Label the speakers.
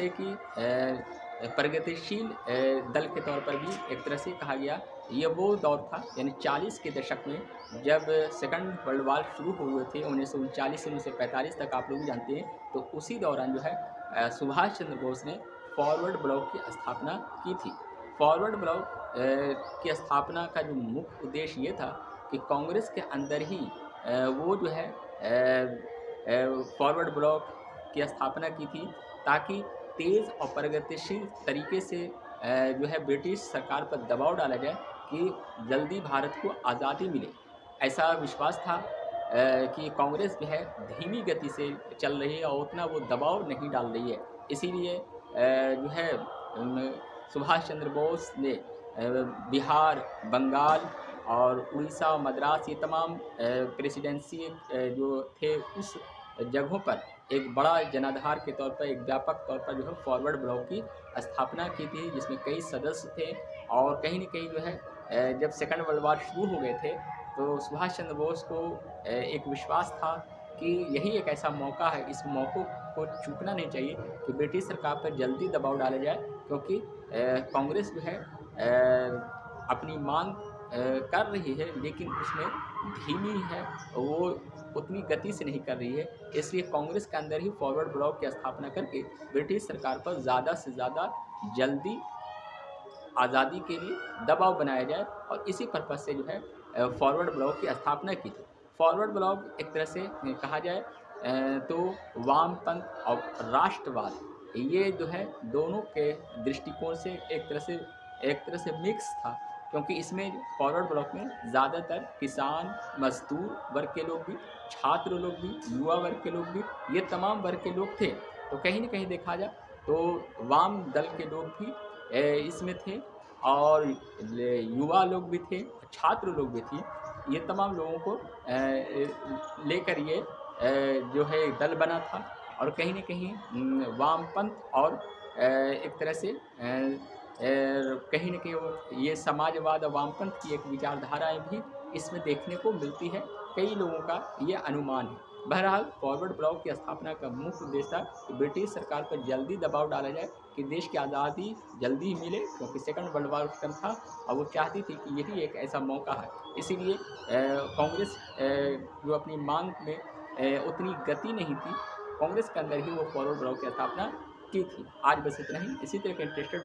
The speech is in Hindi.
Speaker 1: कि प्रगतिशील दल के तौर पर भी एक तरह से कहा गया। ये वो दौर था यानी 40 के दशक में, जब सेकंड वर्ल्ड वॉर शुरू हुए थे 1939 से 1945 तक, आप लोग जानते हैं। तो उसी दौरान जो है सुभाष चंद्र बोस ने फॉरवर्ड ब्लॉक की स्थापना की थी। फॉरवर्ड ब्लॉक की स्थापना का जो मुख्य उद्देश्य ये था कि कांग्रेस के अंदर ही वो जो है फॉरवर्ड ब्लॉक की स्थापना की थी, ताकि तेज़ और प्रगतिशील तरीके से जो है ब्रिटिश सरकार पर दबाव डाला जाए कि जल्दी भारत को आज़ादी मिले। ऐसा विश्वास था कि कांग्रेस जो है धीमी गति से चल रही है और उतना वो दबाव नहीं डाल रही है। इसीलिए जो है सुभाष चंद्र बोस ने बिहार, बंगाल और उड़ीसा, मद्रास, ये तमाम प्रेसिडेंसी जो थे उस जगहों पर एक बड़ा जनाधार के तौर पर, एक व्यापक तौर पर जो है फॉरवर्ड ब्लॉक की स्थापना की थी, जिसमें कई सदस्य थे। और कहीं न कहीं जो है जब सेकंड वर्ल्ड वॉर शुरू हो गए थे, तो सुभाष चंद्र बोस को एक विश्वास था कि यही एक ऐसा मौका है, इस मौक़ों को चूकना नहीं चाहिए कि ब्रिटिश सरकार पर जल्दी दबाव डाला जाए, क्योंकि कांग्रेस जो है अपनी मांग कर रही है, लेकिन उसमें धीमी है, वो उतनी गति से नहीं कर रही है। इसलिए कांग्रेस के अंदर ही फॉरवर्ड ब्लॉक की स्थापना करके ब्रिटिश सरकार पर ज़्यादा से ज़्यादा जल्दी आज़ादी के लिए दबाव बनाया जाए, और इसी पर्पज़ से जो है फॉरवर्ड ब्लॉक की स्थापना की थी। फॉरवर्ड ब्लॉक एक तरह से कहा जाए तो वामपंथ और राष्ट्रवाद, ये जो है दोनों के दृष्टिकोण से एक तरह से मिक्स था, क्योंकि इसमें फॉरवर्ड ब्लॉक में ज़्यादातर किसान, मज़दूर वर्ग के लोग भी, छात्र लोग भी, युवा वर्ग के लोग भी, ये तमाम वर्ग के लोग थे। तो कहीं न कहीं देखा जाए तो वाम दल के लोग भी इसमें थे, और युवा लोग भी थे, छात्र लोग भी थे। ये तमाम लोगों को लेकर ये जो है दल बना था, और कहीं न कहीं वामपंथ और एक तरह से कहीं न कहीं वो ये समाजवाद और वामपंथ की एक विचारधाराएँ भी इसमें देखने को मिलती है। कई लोगों का ये अनुमान है। बहरहाल फॉरवर्ड ब्लॉक की स्थापना का मुख्य उद्देश्य था कि ब्रिटिश सरकार पर जल्दी दबाव डाला जाए कि देश की आज़ादी जल्दी मिले, क्योंकि सेकंड वर्ल्ड वॉर उस टाइम था और वो चाहती थी कि यही एक ऐसा मौका है। इसीलिए कांग्रेस जो अपनी मांग में उतनी गति नहीं थी, कांग्रेस के अंदर ही वो फॉरवर्ड ब्लॉक की स्थापना की थी। आज बस इतना ही। इसी तरह के इंटरेस्टेड